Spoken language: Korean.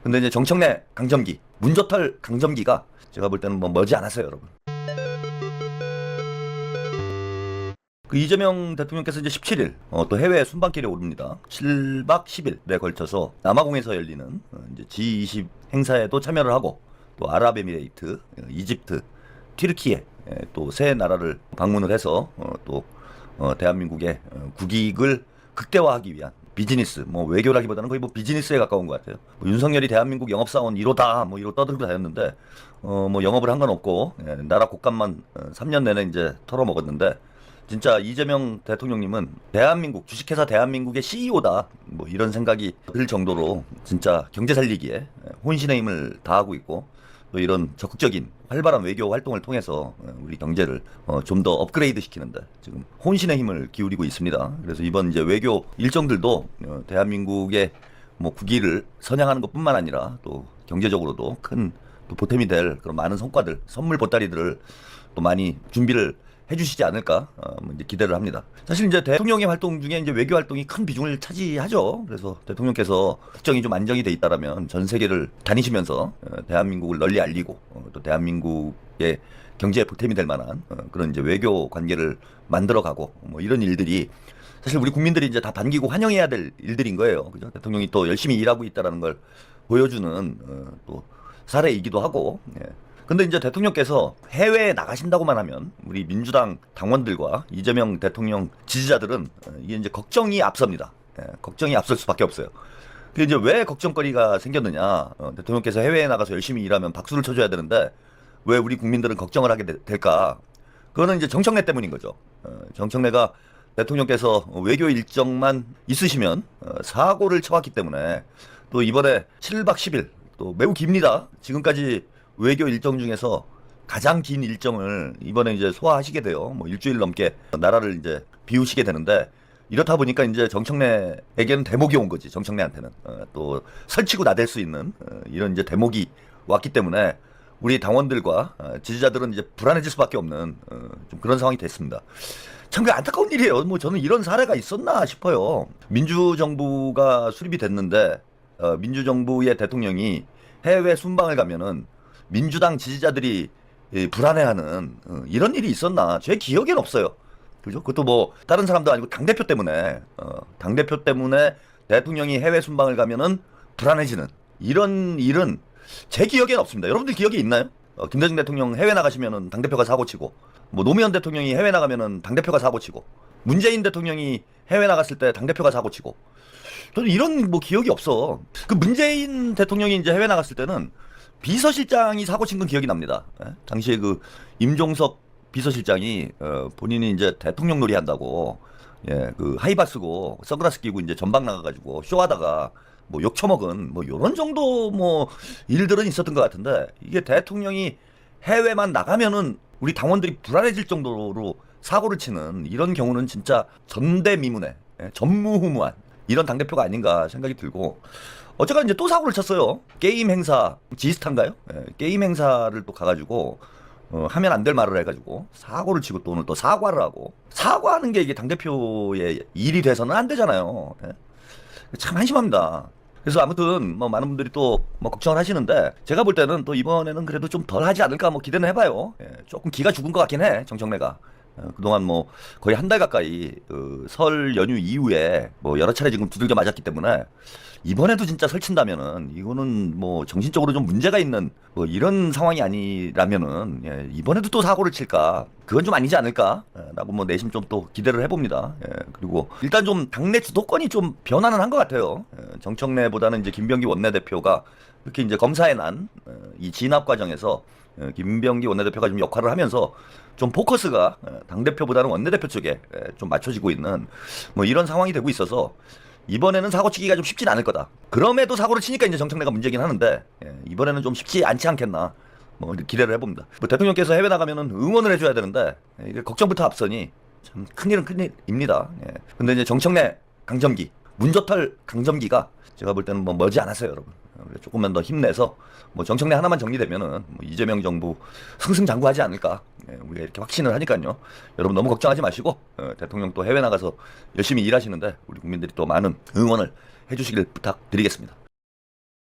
근데 이제 정청래 강점기, 문조털 강점기가 제가 볼 때는 뭐 머지않았어요, 여러분. 그 이재명 대통령께서 이제 17일 또 해외 순방길에 오릅니다. 7박 10일에 걸쳐서 남아공에서 열리는 이제 G20 행사에도 참여를 하고 또 아랍에미레이트, 이집트, 튀르키예 또 세 나라를 방문을 해서 또 대한민국의 국익을 극대화하기 위한 비즈니스, 뭐 외교라기보다는 거의 뭐 비즈니스에 가까운 것 같아요. 뭐 윤석열이 대한민국 영업사원 1호다, 뭐 이로 떠들고 다녔는데, 뭐 영업을 한 건 없고, 나라 곳간만 3년 내내 이제 털어먹었는데, 진짜 이재명 대통령님은 대한민국, 주식회사 대한민국의 CEO다, 뭐 이런 생각이 들 정도로 진짜 경제 살리기에 혼신의 힘을 다하고 있고, 또 이런 적극적인 활발한 외교 활동을 통해서 우리 경제를 좀 더 업그레이드 시키는데 지금 혼신의 힘을 기울이고 있습니다. 그래서 이번 이제 외교 일정들도 대한민국의 뭐 국위를 선양하는 것뿐만 아니라 또 경제적으로도 큰 또 보탬이 될 그런 많은 성과들, 선물 보따리들을 또 많이 준비를 해주시지 않을까 이제 기대를 합니다. 사실 이제 대통령의 활동 중에 이제 외교 활동이 큰 비중을 차지하죠. 그래서 대통령께서 국정이 좀 안정이 돼 있다라면 전 세계를 다니시면서 대한민국을 널리 알리고 또 대한민국의 경제에 보탬이 될 만한 그런 이제 외교 관계를 만들어가고 뭐 이런 일들이 사실 우리 국민들이 이제 다 반기고 환영해야 될 일들인 거예요. 그죠? 대통령이 또 열심히 일하고 있다라는 걸 보여주는 또 사례이기도 하고. 예. 근데 이제 대통령께서 해외에 나가신다고만 하면 우리 민주당 당원들과 이재명 대통령 지지자들은 이게 이제 걱정이 앞섭니다. 걱정이 앞설 수밖에 없어요. 그게 이제 왜 걱정거리가 생겼느냐? 대통령께서 해외에 나가서 열심히 일하면 박수를 쳐줘야 되는데 왜 우리 국민들은 걱정을 하게 될까? 그거는 이제 정청래 때문인 거죠. 정청래가 대통령께서 외교 일정만 있으시면 사고를 쳐왔기 때문에 또 이번에 7박 10일 또 매우 깁니다. 지금까지 외교 일정 중에서 가장 긴 일정을 이번에 이제 소화하시게 돼요. 뭐 일주일 넘게 나라를 이제 비우시게 되는데 이렇다 보니까 이제 정청래에게는 대목이 온 거지. 정청래한테는 또 설치고 나댈 수 있는 이런 이제 대목이 왔기 때문에 우리 당원들과 지지자들은 이제 불안해질 수밖에 없는 좀 그런 상황이 됐습니다. 참 그 안타까운 일이에요. 뭐 저는 이런 사례가 있었나 싶어요. 민주정부가 수립이 됐는데 민주정부의 대통령이 해외 순방을 가면은 민주당 지지자들이 불안해하는 이런 일이 있었나? 제 기억엔 없어요. 그죠? 그것도 뭐 다른 사람도 아니고 당대표 때문에 당대표 때문에 대통령이 해외 순방을 가면은 불안해지는 이런 일은 제 기억엔 없습니다. 여러분들 기억이 있나요? 김대중 대통령 해외 나가시면은 당대표가 사고치고 뭐 노무현 대통령이 해외 나가면은 당대표가 사고치고 문재인 대통령이 해외 나갔을 때 당대표가 사고치고 저는 이런 뭐 기억이 없어. 그 문재인 대통령이 이제 해외 나갔을 때는 비서실장이 사고 친 건 기억이 납니다. 당시에 그 임종석 비서실장이 본인이 이제 대통령 놀이 한다고 그 하이바 쓰고 선글라스 끼고 이제 전방 나가가지고 쇼하다가 뭐 욕 처먹은 뭐 요런 정도 뭐 일들은 있었던 것 같은데 이게 대통령이 해외만 나가면은 우리 당원들이 불안해질 정도로 사고를 치는 이런 경우는 진짜 전대미문에 전무후무한 이런 당대표가 아닌가 생각이 들고 어쨌건 이제 또 사고를 쳤어요. 게임 행사 지스타인가요? 게임 행사를 또 가가지고 하면 안 될 말을 해가지고 사고를 치고 또 오늘 또 사과를 하고 사과하는 게 이게 당대표의 일이 돼서는 안 되잖아요. 참 한심합니다. 그래서 아무튼 뭐 많은 분들이 또 뭐 걱정을 하시는데 제가 볼 때는 또 이번에는 그래도 좀 덜 하지 않을까 뭐 기대는 해봐요. 조금 기가 죽은 것 같긴 해 정청래가. 그동안 뭐 거의 한 달 가까이 설 연휴 이후에 뭐 여러 차례 지금 두들겨 맞았기 때문에 이번에도 진짜 설친다면은 이거는 뭐 정신적으로 좀 문제가 있는 뭐 이런 상황이 아니라면은 이번에도 또 사고를 칠까 그건 좀 아니지 않을까 라고 뭐 내심 좀 또 기대를 해봅니다. 그리고 일단 좀 당내 주도권이 좀 변화는 한 것 같아요. 정청래보다는 이제 김병기 원내대표가 이렇게 이제 검사에 난 이 진압 과정에서 김병기 원내대표가 좀 역할을 하면서 좀 포커스가 당대표보다는 원내대표 쪽에 좀 맞춰지고 있는 뭐 이런 상황이 되고 있어서 이번에는 사고치기가 좀 쉽진 않을 거다. 그럼에도 사고를 치니까 이제 정청래가 문제긴 하는데 이번에는 좀 쉽지 않지 않겠나 뭐 기대를 해봅니다. 뭐 대통령께서 해외 나가면은 응원을 해줘야 되는데 이게 걱정부터 앞서니 참 큰일은 큰일입니다. 근데 이제 정청래 강점기, 문조털 강점기가 제가 볼 때는 뭐 머지않았어요, 여러분. 조금만 더 힘내서 뭐 정청래 하나만 정리되면은 뭐 이재명 정부 승승장구하지 않을까 우리가 이렇게 확신을 하니까요. 여러분 너무 걱정하지 마시고 대통령 또 해외 나가서 열심히 일하시는데 우리 국민들이 또 많은 응원을 해주시길 부탁드리겠습니다.